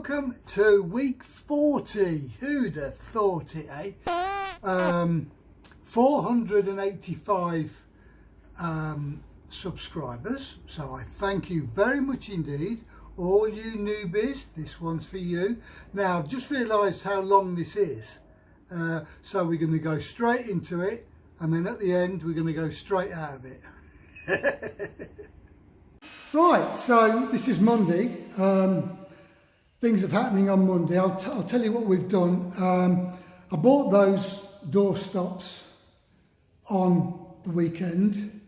welcome to week 40. Who'd have thought it, eh? 485 subscribers, so I thank you very much indeed. All you newbies, this one's for you. Now I've just realised how long this is, so we're going to go straight into it, and then at the end we're going to go straight out of it. Right, so this is Monday. Things are happening on Monday. I'll tell you what we've done. I bought those door stops on the weekend.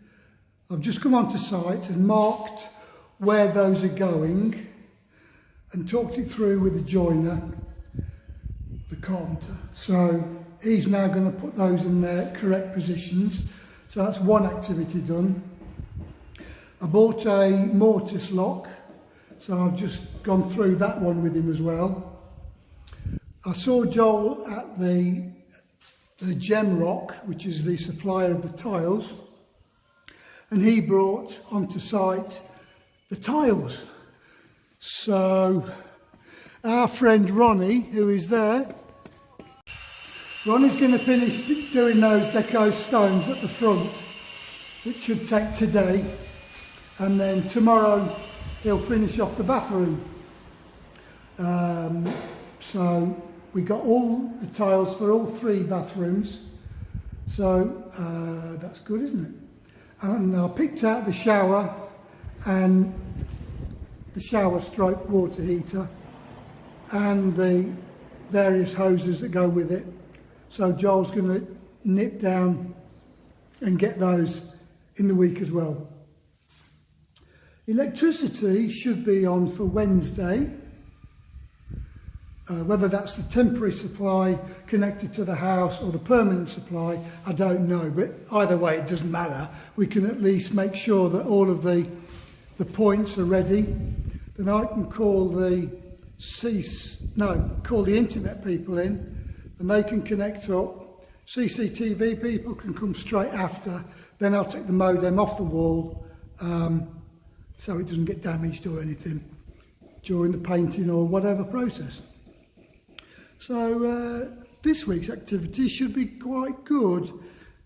I've just come onto site and marked where those are going and talked it through with the joiner, the carpenter. So he's now going to put those in their correct positions. So that's one activity done. I bought a mortise lock, so I've just gone through that one with him as well. I saw Joel at the Gem Rock, which is the supplier of the tiles, and he brought onto site the tiles. So our friend Ronnie, who is there, Ronnie's going to finish doing those deco stones at the front, which should take today, and then tomorrow he'll finish off the bathroom. So we got all the tiles for all three bathrooms, so that's good, isn't it? And I picked out the shower and the shower stroke water heater and the various hoses that go with it. So Joel's going to nip down and get those in the week as well. Electricity should be on for Wednesday. Whether that's the temporary supply connected to the house or the permanent supply, I don't know, but either way it doesn't matter. We can at least make sure that all of the points are ready. Then I can call the internet people in, and they can connect up. CCTV people can come straight after. Then I'll take the modem off the wall, so it doesn't get damaged or anything during the painting or whatever process. So this week's activity should be quite good.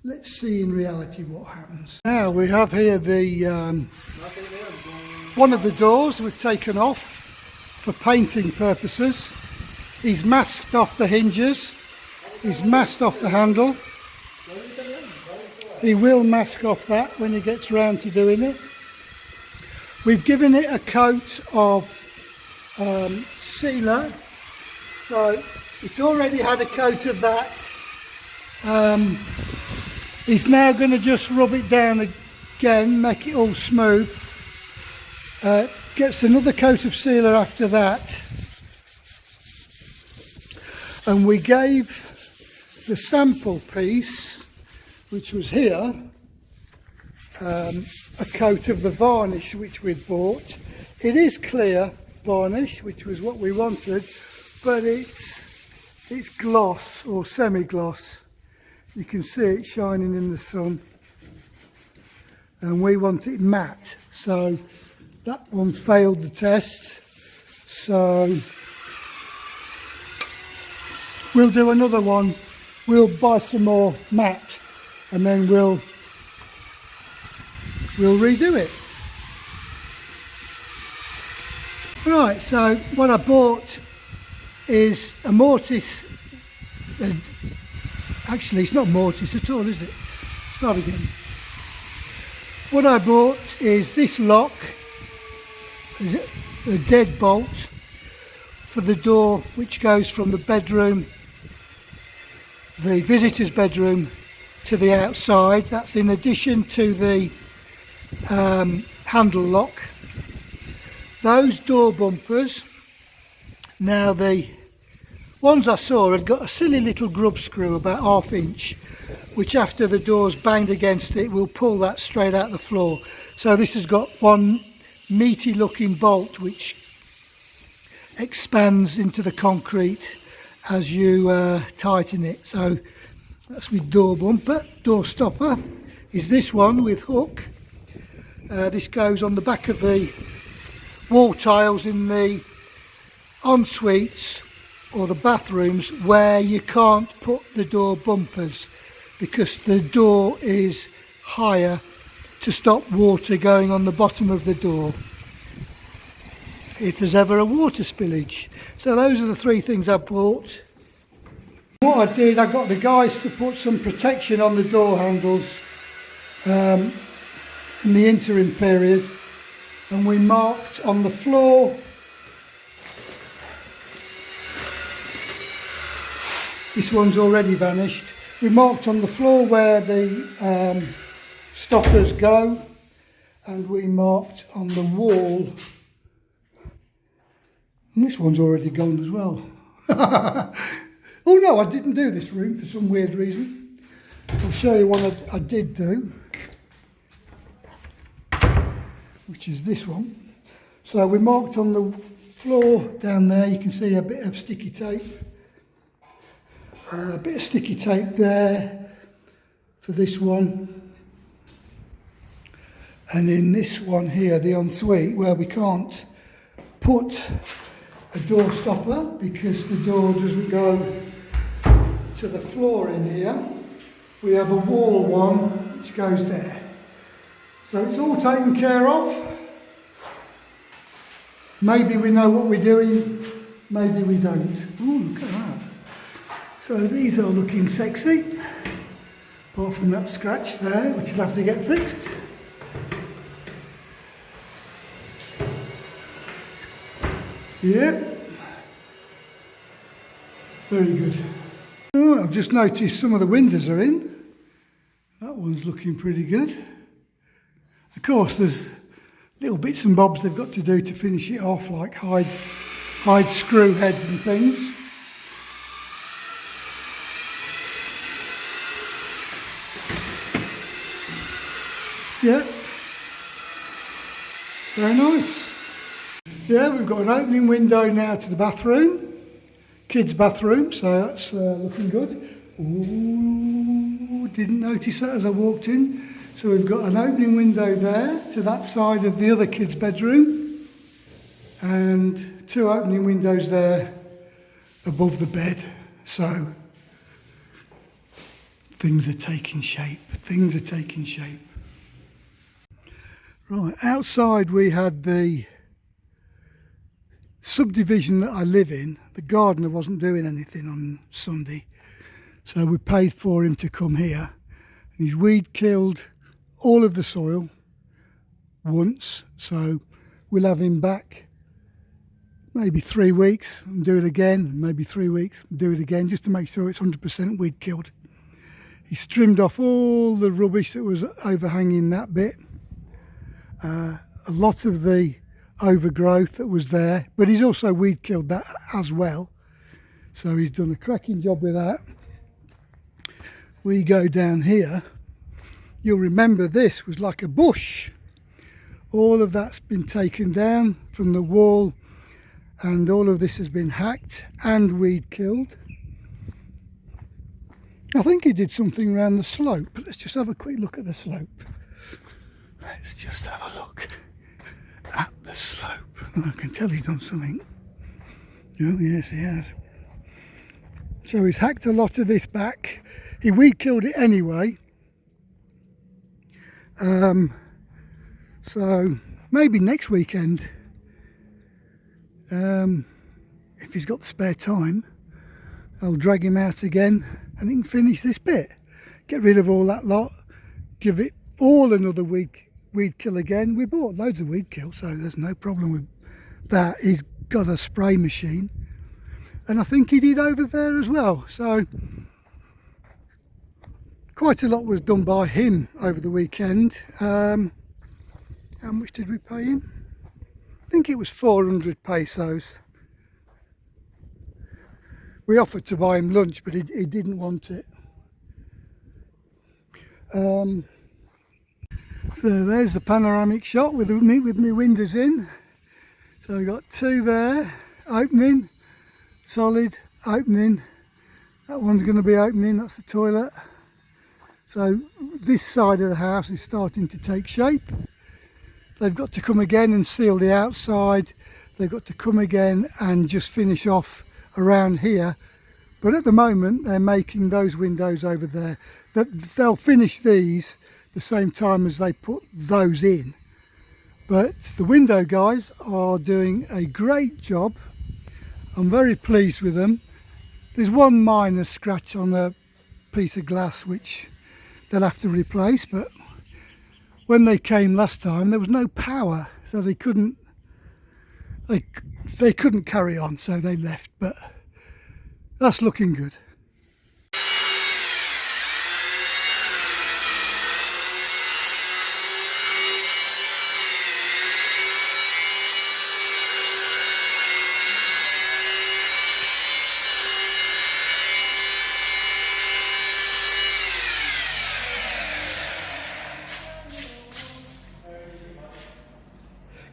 Let's see in reality what happens. Now we have here the one of the doors we've taken off for painting purposes. He's masked off the hinges. He's masked off the handle. He will mask off that when he gets round to doing it. We've given it a coat of sealer, so it's already had a coat of that. He's now going to just rub it down again, make it all smooth. Gets another coat of sealer after that. And we gave the sample piece, which was here, a coat of the varnish which we'd bought. It is clear varnish, which was what we wanted, but it's gloss or semi-gloss. You can see it shining in the sun, and we want it matte, so that one failed the test. So we'll do another one. We'll buy some more matte, and then we'll redo it. Right, so what I bought is a mortise. Actually, it's not mortise at all, is it? Start again. What I bought is this lock, a deadbolt for the door which goes from the bedroom, the visitor's bedroom, to the outside. That's in addition to the handle lock. Those door bumpers, now the ones I saw had got a silly little grub screw about 1/2 inch, which after the door's banged against it will pull that straight out the floor. So this has got one meaty looking bolt which expands into the concrete as you tighten it. So that's my door bumper. Door stopper is this one with hook. This goes on the back of the wall tiles in the en-suites or the bathrooms where you can't put the door bumpers because the door is higher to stop water going on the bottom of the door if there's ever a water spillage. So those are the three things I bought. What I did, I got the guys to put some protection on the door handles in the interim period, and we marked on the floor this one's already vanished. We marked on the floor where the stoppers go, and we marked on the wall, and this one's already gone as well. Oh no, I didn't do this room for some weird reason. I'll show you one I did do, which is this one. So we marked on the floor down there, you can see a bit of sticky tape. A bit of sticky tape there for this one. And in this one here, the ensuite, where we can't put a door stopper because the door doesn't go to the floor in here, we have a wall one which goes there. So it's all taken care of. Maybe we know what we're doing, maybe we don't. Oh, look at that. So these are looking sexy, apart from that scratch there, which will have to get fixed. Yeah, very good. Oh, I've just noticed some of the windows are in. That one's looking pretty good. Of course, there's little bits and bobs they've got to do to finish it off, like hide screw heads and things. Yeah, very nice. Yeah, we've got an opening window now to the bathroom, kids' bathroom, so that's looking good. Ooh, didn't notice that as I walked in. So we've got an opening window there to that side of the other kids' bedroom, and two opening windows there above the bed. So things are taking shape, things are taking shape. Right, outside we had the subdivision that I live in. The gardener wasn't doing anything on Sunday, so we paid for him to come here, and he's weed killed all of the soil once, so we'll have him back maybe 3 weeks and do it again, maybe 3 weeks and do it again, just to make sure it's 100% weed killed. He's trimmed off all the rubbish that was overhanging that bit. A lot of the overgrowth that was there, but he's also weed killed that as well, so he's done a cracking job with that. We go down here, you'll remember this was like a bush. All of that's been taken down from the wall, and all of this has been hacked and weed killed. I think he did something around the slope. Let's just have a quick look at the slope. Let's just have a look at the slope. I can tell he's done something. Oh yes, he has. So he's hacked a lot of this back. He weed killed it anyway. So maybe next weekend, if he's got the spare time, I'll drag him out again and he can finish this bit. Get rid of all that lot, give it all another weed kill again. We bought loads of weed kill, so there's no problem with that. He's got a spray machine, and I think he did over there as well. So quite a lot was done by him over the weekend. How much did we pay him? I think it was 400 pesos. We offered to buy him lunch, but he didn't want it. So there's the panoramic shot with me windows in. So we've got two there, opening, solid, opening. That one's going to be opening, that's the toilet. So this side of the house is starting to take shape. They've got to come again and seal the outside. they've got to come again and just finish off around here. But at the moment they're making those windows over there. They'll finish these the same time as they put those in. But the window guys are doing a great job. I'm very pleased with them. There's one minor scratch on a piece of glass which they'll have to replace, but when they came last time there was no power, so they couldn't carry on, so they left, but that's looking good.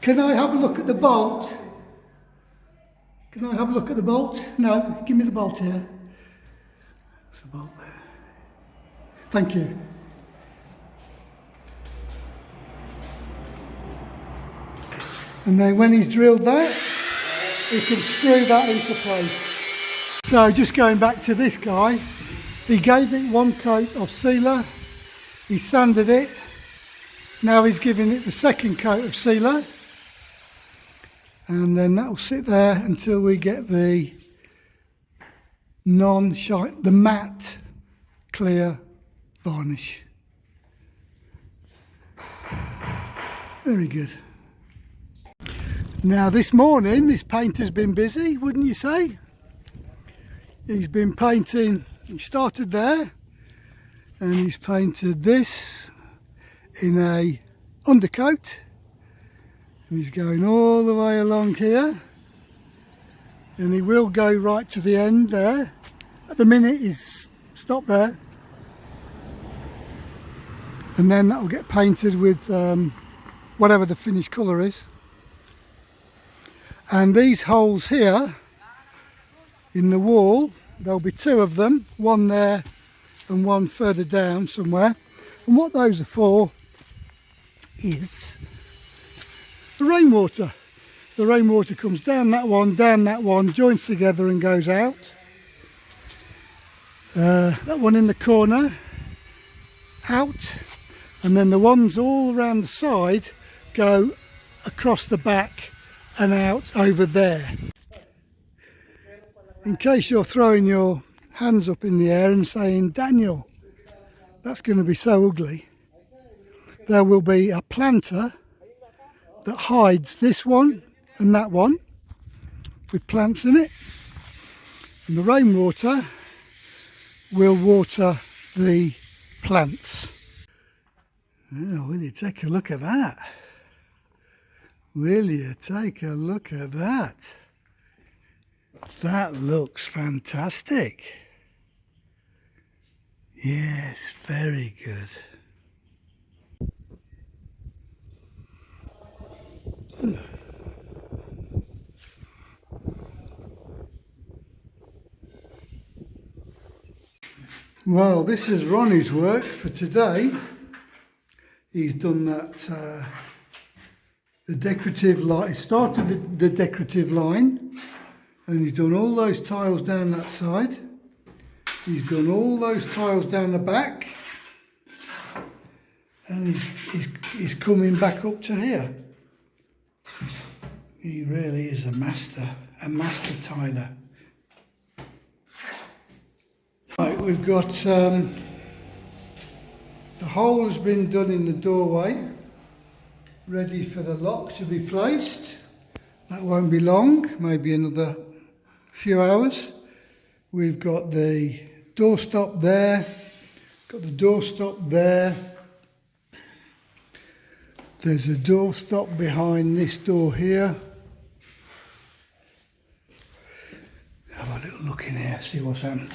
Can I have a look at the bolt? Can I have a look at the bolt? No, give me the bolt here. There's the bolt there. Thank you. And then when he's drilled that, he can screw that into place. So just going back to this guy, he gave it one coat of sealer, he sanded it, now he's giving it the second coat of sealer. And then that will sit there until we get the the matte clear varnish. Very good. Now this morning this painter's been busy, wouldn't you say? He's been painting, he started there and he's painted this in a undercoat. And he's going all the way along here, and he will go right to the end there. At the minute he's stopped there, and then that will get painted with whatever the finished colour is. And these holes here in the wall, there'll be two of them, one there and one further down somewhere, and what those are for is the rainwater. The rainwater comes down that one, joins together and goes out. That one in the corner, out, and then the ones all around the side go across the back and out over there. In case you're throwing your hands up in the air and saying, Daniel, that's going to be so ugly, there will be a planter that hides this one and that one with plants in it, and the rainwater will water the plants. Oh, will you take a look at that? Will you take a look at that? That looks fantastic. Yes, very good. Well, this is Ronnie's work for today. He's done that, the decorative line. He started the decorative line, and he's done all those tiles down that side. He's done all those tiles down the back, and he's coming back up to here. He really is a master tiler. Right, we've got the hole has been done in the doorway, ready for the lock to be placed. That won't be long, maybe another few hours. We've got the doorstop there, got the doorstop there. There's a doorstop behind this door here. Have a little look in here, see what's happened.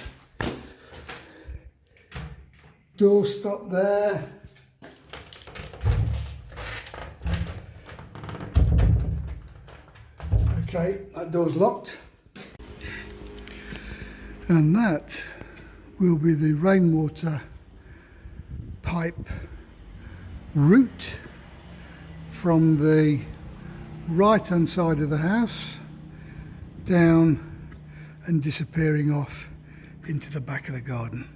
Doorstop there. Okay, that door's locked. And that will be the rainwater pipe route from the right hand side of the house, down and disappearing off into the back of the garden.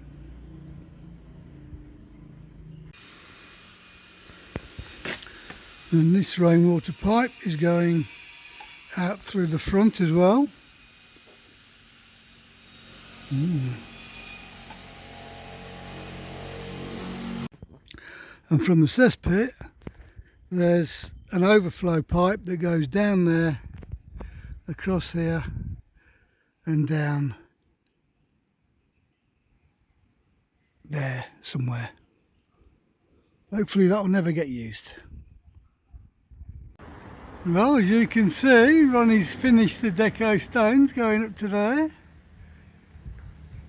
And this rainwater pipe is going out through the front as well. And from the cesspit there's an overflow pipe that goes down there, across here and down there somewhere. Hopefully that will never get used. Well, as you can see, Ronnie's finished the deco stones going up to there,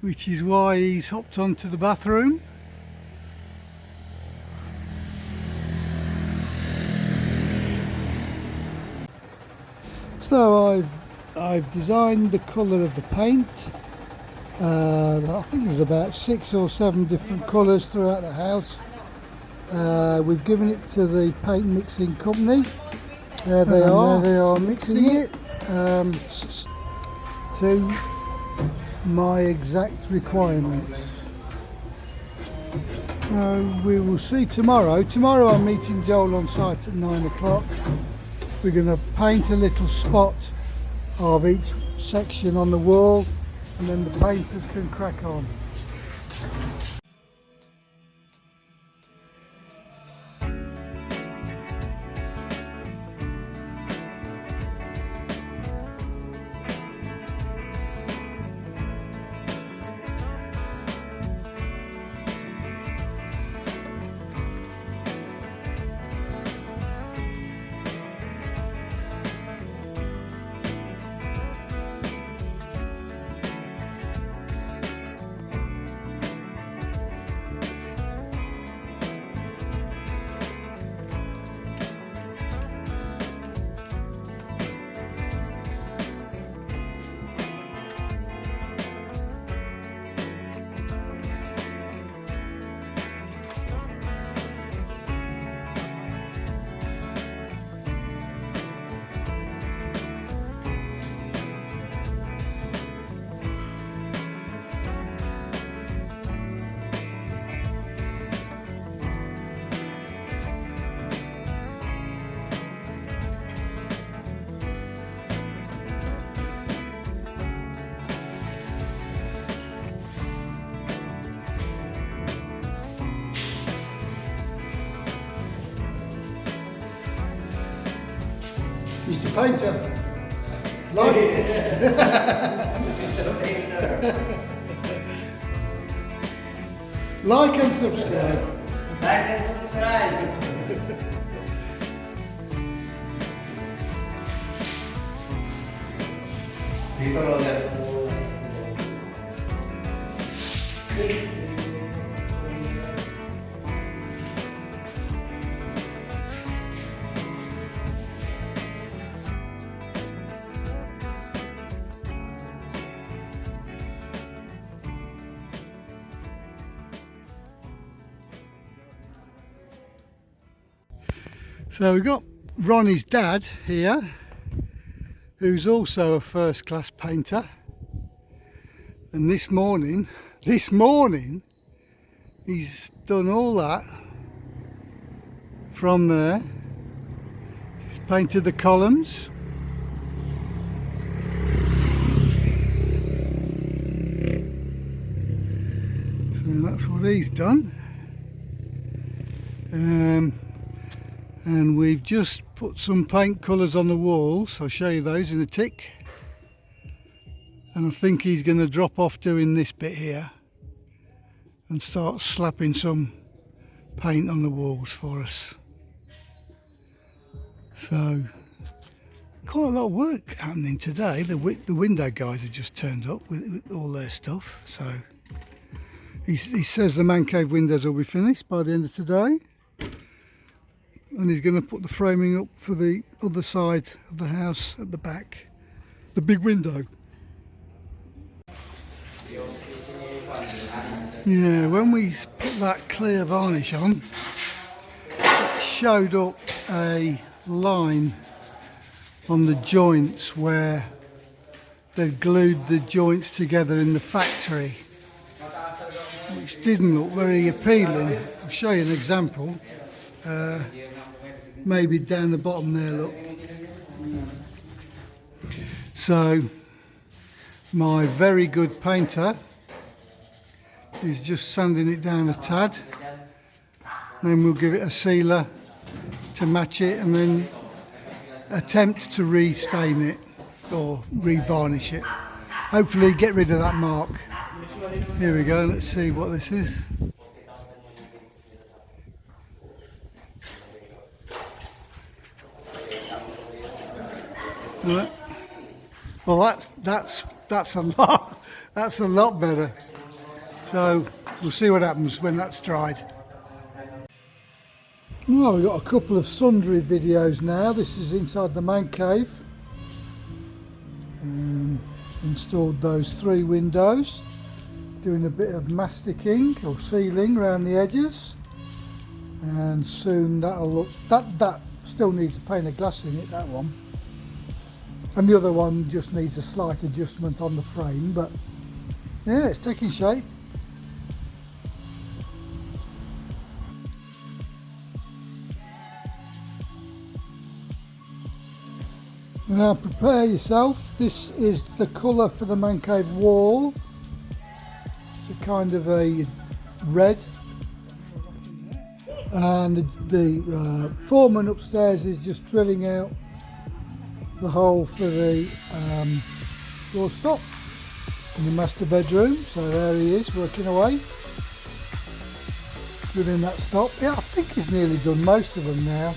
which is why he's hopped onto the bathroom. So I've designed the colour of the paint. I think there's about 6 or 7 different colours throughout the house. We've given it to the paint mixing company. There they are mixing it to my exact requirements. So we will see tomorrow. Tomorrow I'm meeting Joel on site at 9 o'clock. We're going to paint a little spot of each section on the wall, and then the painters can crack on. Mr. Painter, like and subscribe. Like and subscribe. So we've got Ronnie's dad here, who's also a first class painter, and this morning he's done all that from there. He's painted the columns, so that's what he's done. And we've just put some paint colours on the walls. I'll show you those in a tick. And I think he's going to drop off doing this bit here and start slapping some paint on the walls for us. So quite a lot of work happening today. The window guys have just turned up with all their stuff. So he says the man cave windows will be finished by the end of today. And he's going to put the framing up for the other side of the house at the back, the big window. Yeah, when we put that clear varnish on, it showed up a line on the joints where they glued the joints together in the factory, which didn't look very appealing. I'll show you an example. Maybe down the bottom there, look. So my very good painter is just sanding it down a tad, then we'll give it a sealer to match it and then attempt to re-stain it or re-varnish it. Hopefully get rid of that mark. Here we go, let's see what this is. Right. Well, that's a lot better. So we'll see what happens when that's dried. Well, we've got a couple of sundry videos now. This is inside the man cave. Installed those 3 windows, doing a bit of masticing or sealing around the edges, and soon that'll look, that still needs a pane of glass in it, that one, and the other one just needs a slight adjustment on the frame, but yeah, it's taking shape. Now prepare yourself. This is the colour for the man cave wall. It's a kind of a red, and the foreman upstairs is just drilling out the hole for the doorstop in the master bedroom. So there he is, working away, drilling that stop. Yeah, I think he's nearly done most of them now.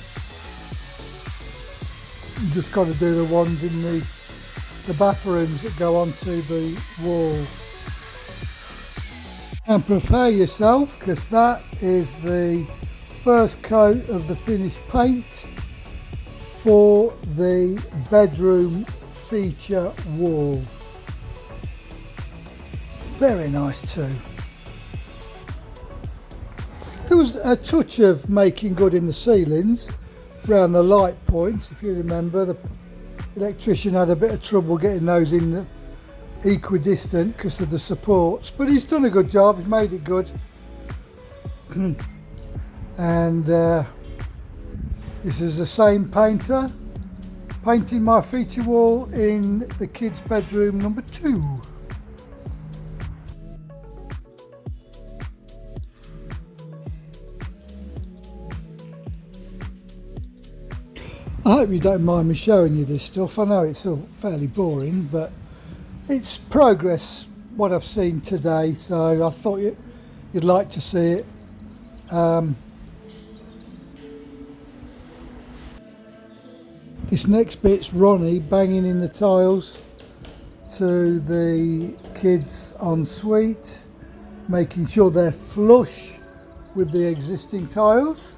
You just got to do the ones in the bathrooms that go onto the wall. And prepare yourself, because that is the first coat of the finished paint for the bedroom feature wall. Very nice too. There was a touch of making good in the ceilings around the light points. If you remember, the electrician had a bit of trouble getting those in equidistant because of the supports, but he's done a good job, he's made it good. And this is the same painter painting my feature wall in the kids' bedroom number 2. I hope you don't mind me showing you this stuff. I know it's all fairly boring, but it's progress, what I've seen today, so I thought you'd like to see it. This next bit's Ronnie banging in the tiles to the kids' ensuite, making sure they're flush with the existing tiles.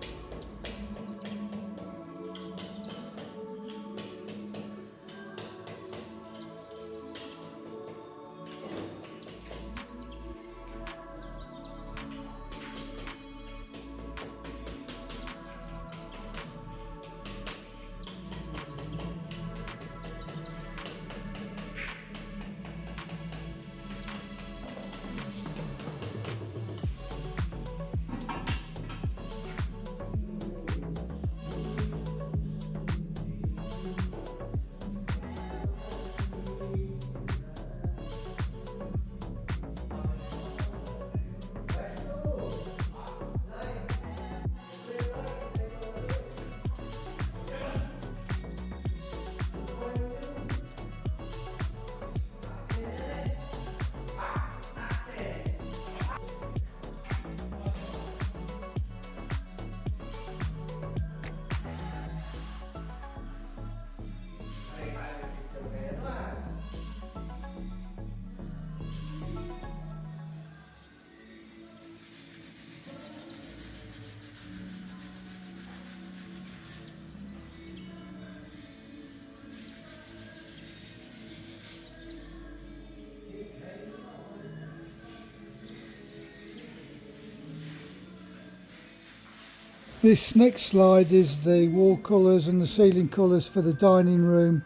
This next slide is the wall colours and the ceiling colours for the dining room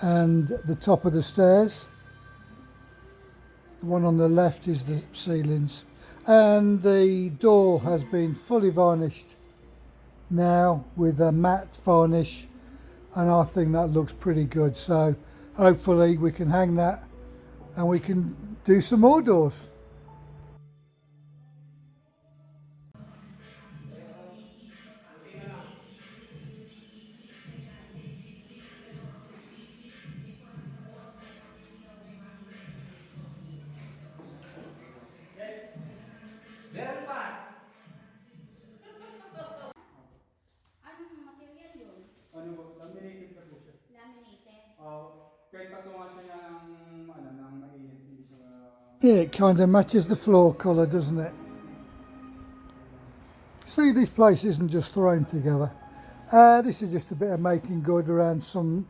and the top of the stairs. The one on the left is the ceilings, and the door has been fully varnished now with a matte varnish, and I think that looks pretty good. So hopefully we can hang that and we can do some more doors. Anong material yun? Ano po, laminated na po siya. Laminated. Kahit tatungan siya ng mainit, hindi siya... Yeah, it kind of matches the floor colour, doesn't it? See, this place isn't just thrown together. This is just a bit of making good around some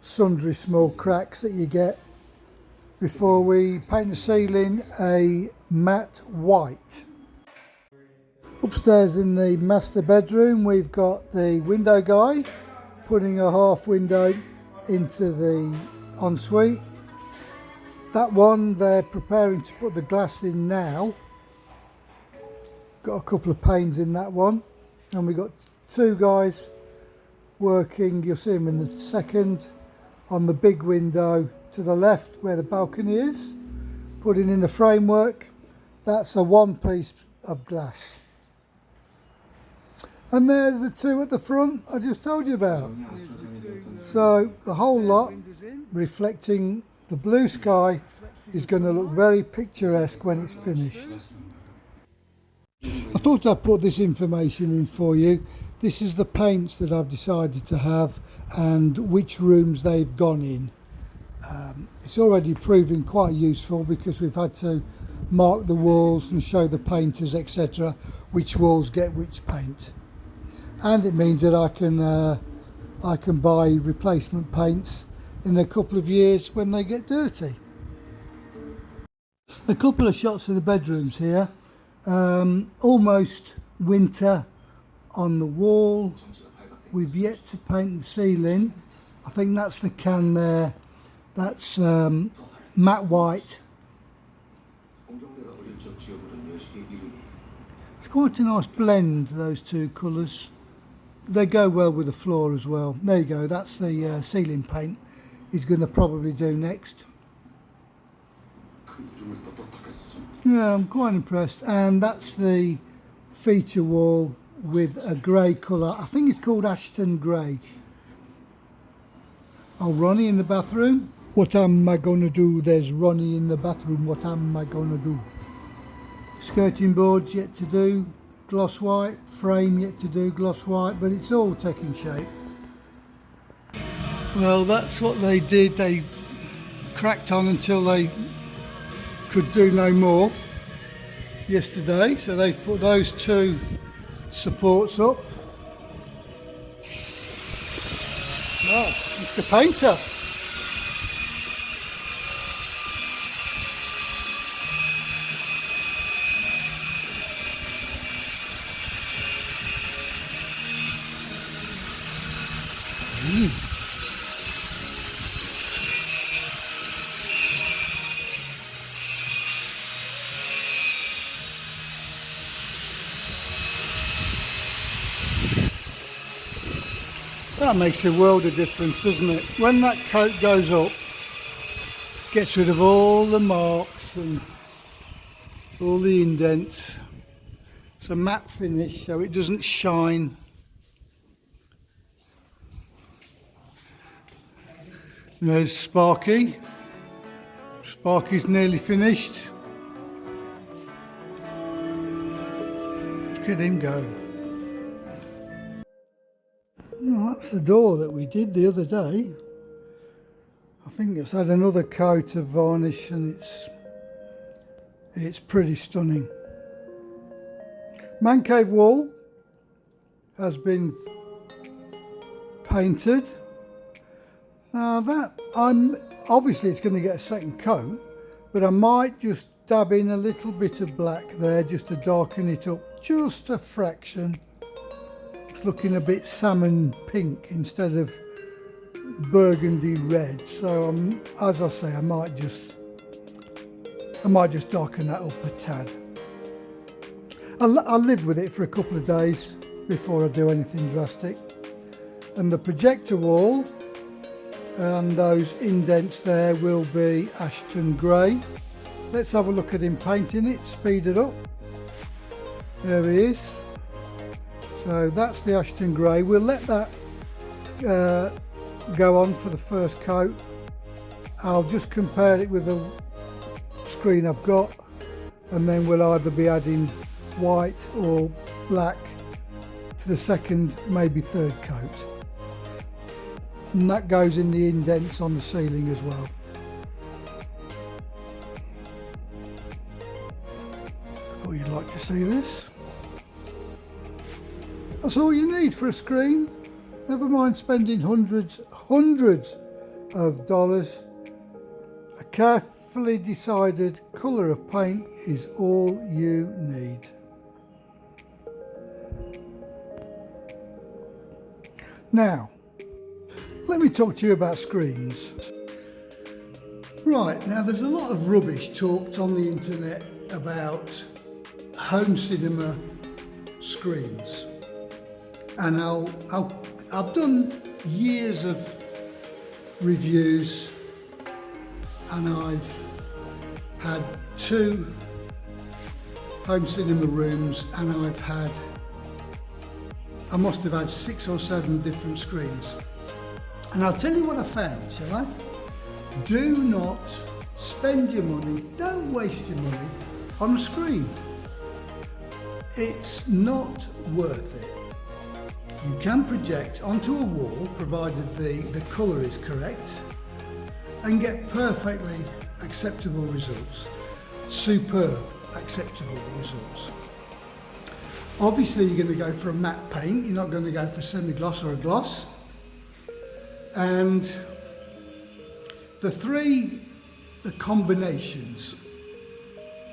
sundry small cracks that you get before we paint the ceiling a matte white. Upstairs in the master bedroom, we've got the window guy putting a half window into the ensuite. That one they're preparing to put the glass in now. Got a couple of panes in that one, and we've got two guys working, you'll see them in the second, on the big window to the left where the balcony is, putting in the framework. That's a one piece of glass. And they're the two at the front I just told you about. So the whole lot reflecting the blue sky is going to look very picturesque when it's finished. I thought I'd put this information in for you. This is the paints that I've decided to have and which rooms they've gone in. It's already proving quite useful because we've had to mark the walls and show the painters, etc., which walls get which paint. And it means that I can buy replacement paints in a couple of years when they get dirty. A couple of shots of the bedrooms here. Almost winter on the wall. We've yet to paint the ceiling. I think that's the can there. That's matte white. It's quite a nice blend, those two colours. They go well with the floor as well. There you go, that's the ceiling paint he's going to probably do next. Yeah, I'm quite impressed. And that's the feature wall with a grey colour. I think it's called Ashton Grey. Oh, Ronnie in the bathroom. What am I going to do? There's Ronnie in the bathroom. What am I going to do? Skirting boards yet to do. Gloss white. Frame yet to do. Gloss white. But it's all taking shape. Well, that's what they did. They cracked on until they could do no more yesterday. So they've put those two supports up. Oh, Mr. Painter. That makes a world of difference, doesn't it? When that coat goes up, gets rid of all the marks and all the indents. It's a matte finish, so it doesn't shine. There's Sparky. Sparky's nearly finished. Look at him go. Well, that's the door that we did the other day. I think it's had another coat of varnish and it's pretty stunning. Man cave wall has been painted. Now obviously it's going to get a second coat, but I might just dab in a little bit of black there just to darken it up just a fraction. it's looking a bit salmon pink instead of burgundy red. So as I say, I might just darken that up a tad. I'll live with it for a couple of days before I do anything drastic. And the projector wall and those indents there will be Ashton grey. Let's have a look at him painting it, speed it up. There he is. So that's the Ashton grey. We'll let that go on for the first coat. I'll just compare it with the screen I've got, and then we'll either be adding white or black to the second, maybe third coat. And that goes in the indents on the ceiling as well. I thought you'd like to see this. That's all you need for a screen. Never mind spending hundreds of dollars. A carefully decided colour of paint is all you need. Now, let me talk to you about screens. Right, now there's a lot of rubbish talked on the internet about home cinema screens. And I've done years of reviews, and I've had 2 home cinema rooms, and I must have had 6 or 7 different screens. And I'll tell you what I found, shall I? Do not spend your money, don't waste your money on a screen. It's not worth it. You can project onto a wall, provided the colour is correct, and get perfectly acceptable results. Superb acceptable results. Obviously you're going to go for a matte paint, you're not going to go for semi-gloss or a gloss. And the combinations,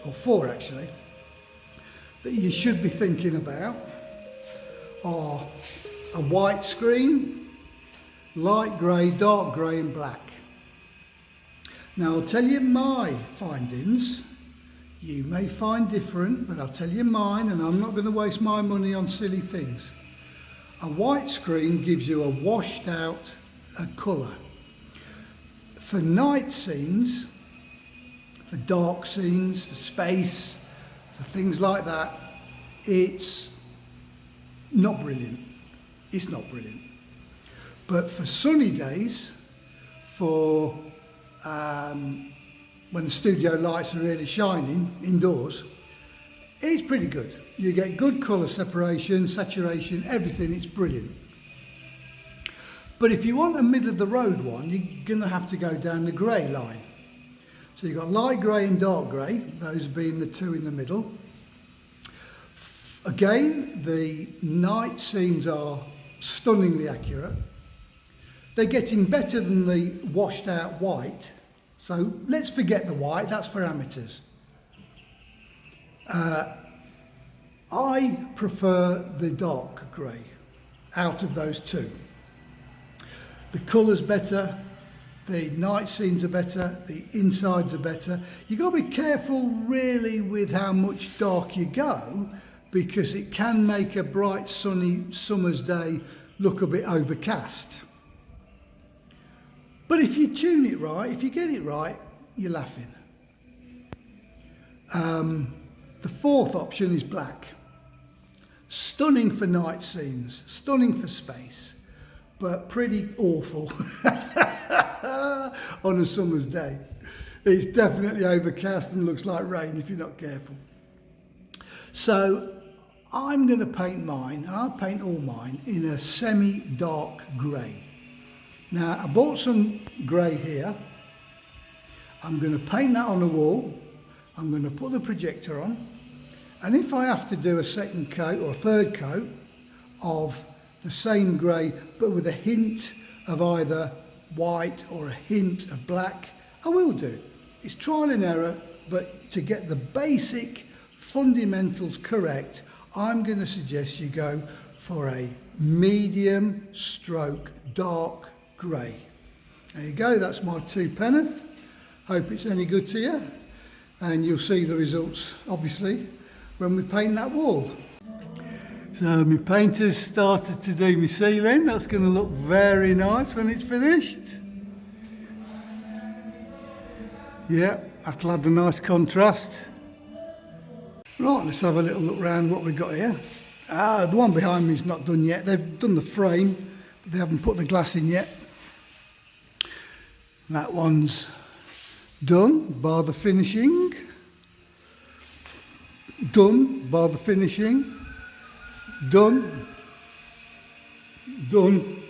or 4 actually, that you should be thinking about are a white screen, light grey, dark grey and black. Now I'll tell you my findings. You may find different, but I'll tell you mine, and I'm not going to waste my money on silly things. A white screen gives you a washed out colour. For night scenes, for dark scenes, for space, for things like that, it's not brilliant. It's not brilliant. But for sunny days, for when the studio lights are really shining indoors, it's pretty good. You get good colour separation, saturation, everything, it's brilliant. But if you want a middle of the road one, you're going to have to go down the grey line. So you've got light grey and dark grey, those being the 2 in the middle. Again, the night scenes are stunningly accurate. They're getting better than the washed out white. So let's forget the white, that's for amateurs. I prefer the dark grey out of those 2. The colour's better, the night scenes are better, the insides are better. You've got to be careful really with how much dark you go, because it can make a bright sunny summer's day look a bit overcast. But if you tune it right, if you get it right, you're laughing. The 4th option is black. Stunning for night scenes, stunning for space, but pretty awful on a summer's day. It's definitely overcast and looks like rain if you're not careful. So I'm going to paint mine, and I'll paint all mine, in a semi-dark grey. Now I bought some grey here. I'm going to paint that on the wall. I'm going to put the projector on, and if I have to do a second coat or a third coat of the same grey but with a hint of either white or a hint of black, I will do. It's trial and error, but to get the basic fundamentals correct, I'm going to suggest you go for a medium stroke dark grey. There you go, that's my 2 penneth. Hope it's any good to you, and you'll see the results obviously when we paint that wall. So my painter's started to do my ceiling. That's going to look very nice when it's finished. Yeah, that'll add a nice contrast. Right, let's have a little look around what we've got here. The one behind me is not done yet. They've done the frame, but they haven't put the glass in yet. That one's done, bar the finishing. Done, bar the finishing. Done. Done.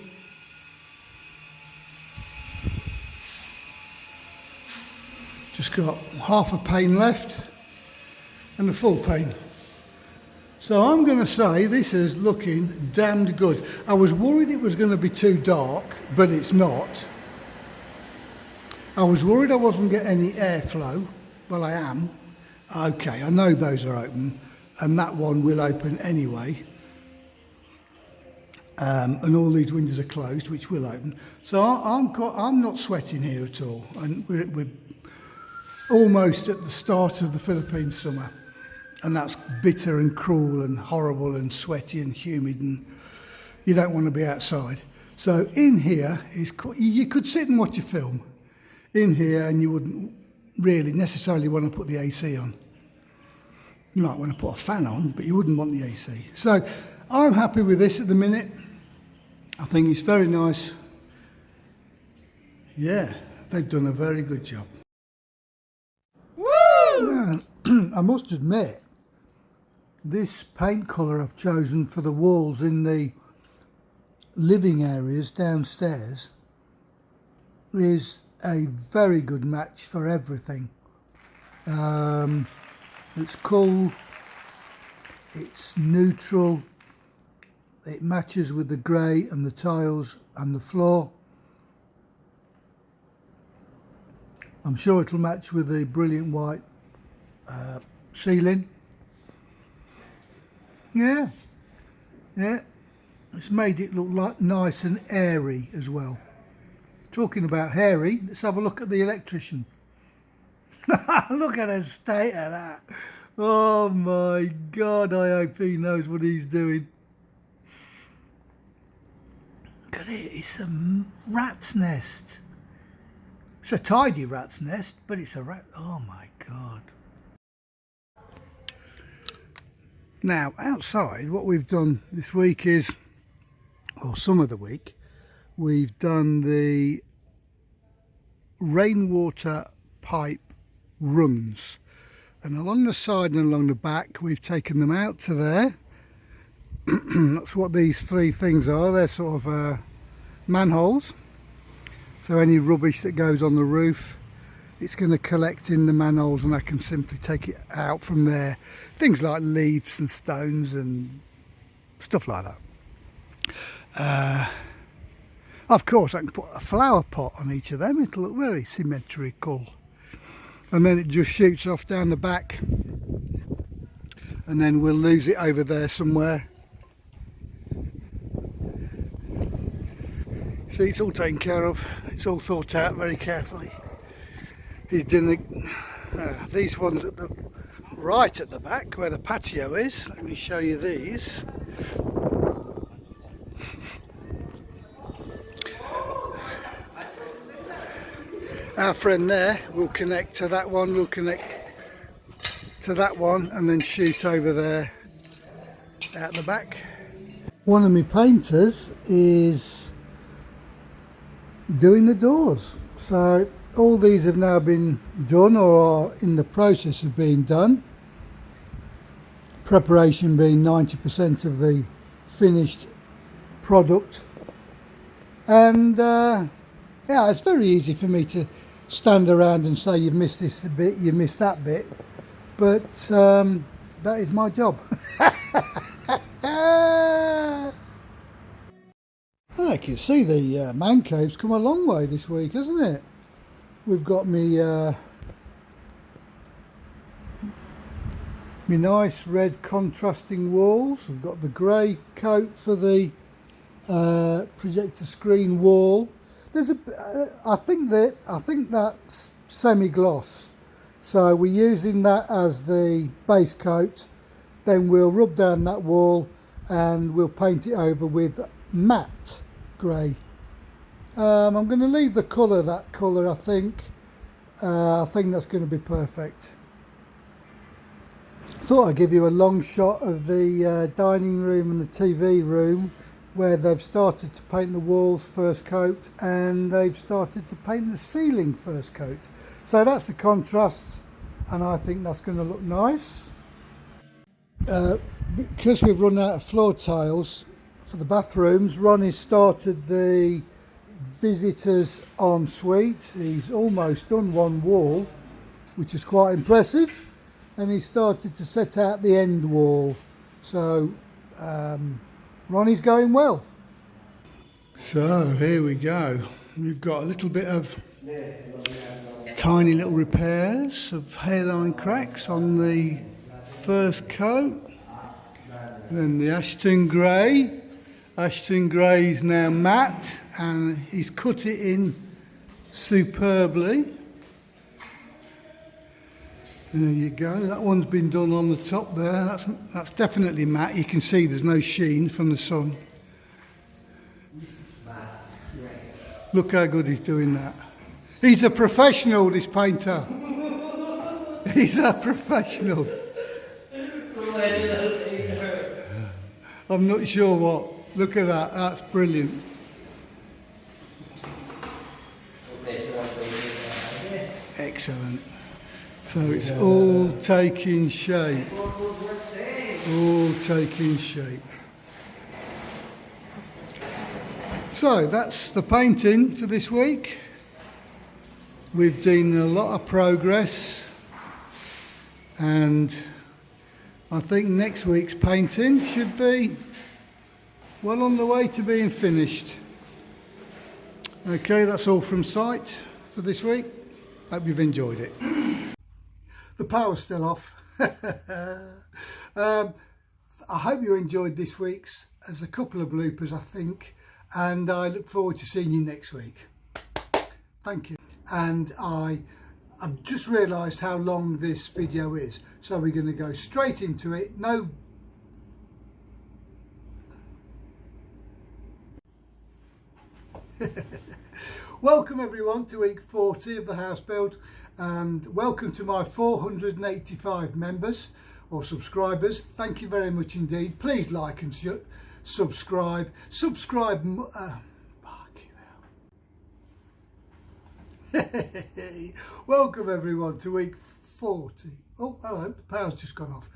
Just got half a pane left and a full pane. So I'm going to say this is looking damned good. I was worried it was going to be too dark, but it's not. I was worried I wasn't getting any airflow. Well, I am. Okay, I know those are open, and that one will open anyway. And all these windows are closed, which will open. So I'm not sweating here at all, and we're almost at the start of the Philippine summer, and that's bitter and cruel and horrible and sweaty and humid, and you don't want to be outside. So in here you could sit and watch a film in here, and you wouldn't really necessarily want to put the AC on. You might want to put a fan on, but you wouldn't want the AC. So I'm happy with this at the minute. I think it's very nice. Yeah, they've done a very good job. Woo! I must admit, this paint colour I've chosen for the walls in the living areas downstairs is a very good match for everything. It's cool, it's neutral, it matches with the grey and the tiles and the floor. I'm sure it'll match with the brilliant white ceiling. Yeah, it's made it look like nice and airy as well. Talking about hairy, let's have a look at the electrician. Look at the state of that. Oh my God, I hope he knows what he's doing. Look at it, it's a rat's nest. It's a tidy rat's nest, but it's a rat. Oh my God. Now, outside, what we've done this week is, or some of the week, we've done the rainwater pipe runs, and along the side and along the back we've taken them out to there. That's what these 3 things are. They're sort of manholes, so any rubbish that goes on the roof, it's going to collect in the manholes, and I can simply take it out from there. Things like leaves and stones and stuff like that. Of course I can put a flower pot on each of them, it'll look very symmetrical. And then it just shoots off down the back, and then we'll lose it over there somewhere. See, it's all taken care of, it's all thought out very carefully. He's doing these ones at the right at the back where the patio is. Let me show you these. Our friend there will connect to that one, we'll connect to that one, and then shoot over there out the back. One of my painters is doing the doors. So all these have now been done or are in the process of being done. Preparation being 90% of the finished product. And yeah, it's very easy for me to stand around and say you've missed this bit, you missed that bit, but that is my job. I can see the man cave's come a long way this week, hasn't it? We've got me My nice red contrasting walls. I've got the grey coat for the projector screen wall. There's I think that's semi-gloss, so we're using that as the base coat. Then we'll rub down that wall and we'll paint it over with matte grey. I'm going to leave the colour that colour. I think that's going to be perfect. Thought I'd give you a long shot of the dining room and the TV room, where they've started to paint the walls first coat and they've started to paint the ceiling first coat. So that's the contrast, and I think that's going to look nice. Because we've run out of floor tiles for the bathrooms, Ronnie's started the visitors ensuite. He's almost done one wall, which is quite impressive, and he started to set out the end wall. So Ronnie's going well. So here we go. We've got a little bit of tiny little repairs of hairline cracks on the first coat. Then the Ashton Grey. Ashton Grey is now matte and he's cut it in superbly. There you go, that one's been done on the top there. That's definitely matte. You can see there's no sheen from the sun. Look how good he's doing that. He's a professional, this painter. He's a professional. I'm not sure what. Look at that, that's brilliant. Excellent. So it's all taking shape. All taking shape. So that's the painting for this week. We've done a lot of progress, and I think next week's painting should be well on the way to being finished. Okay, that's all from site for this week. Hope you've enjoyed it. The power's still off. I hope you enjoyed this week's. There's a couple of bloopers, I think, and I look forward to seeing you next week. Thank you. And I've just realised how long this video is, so we're going to go straight into it. No. Welcome everyone to week 40 of the house build, and welcome to my 485 members or subscribers. Thank you very much indeed. Please like and subscribe. Welcome everyone to week 40. Oh, hello, the power's just gone off.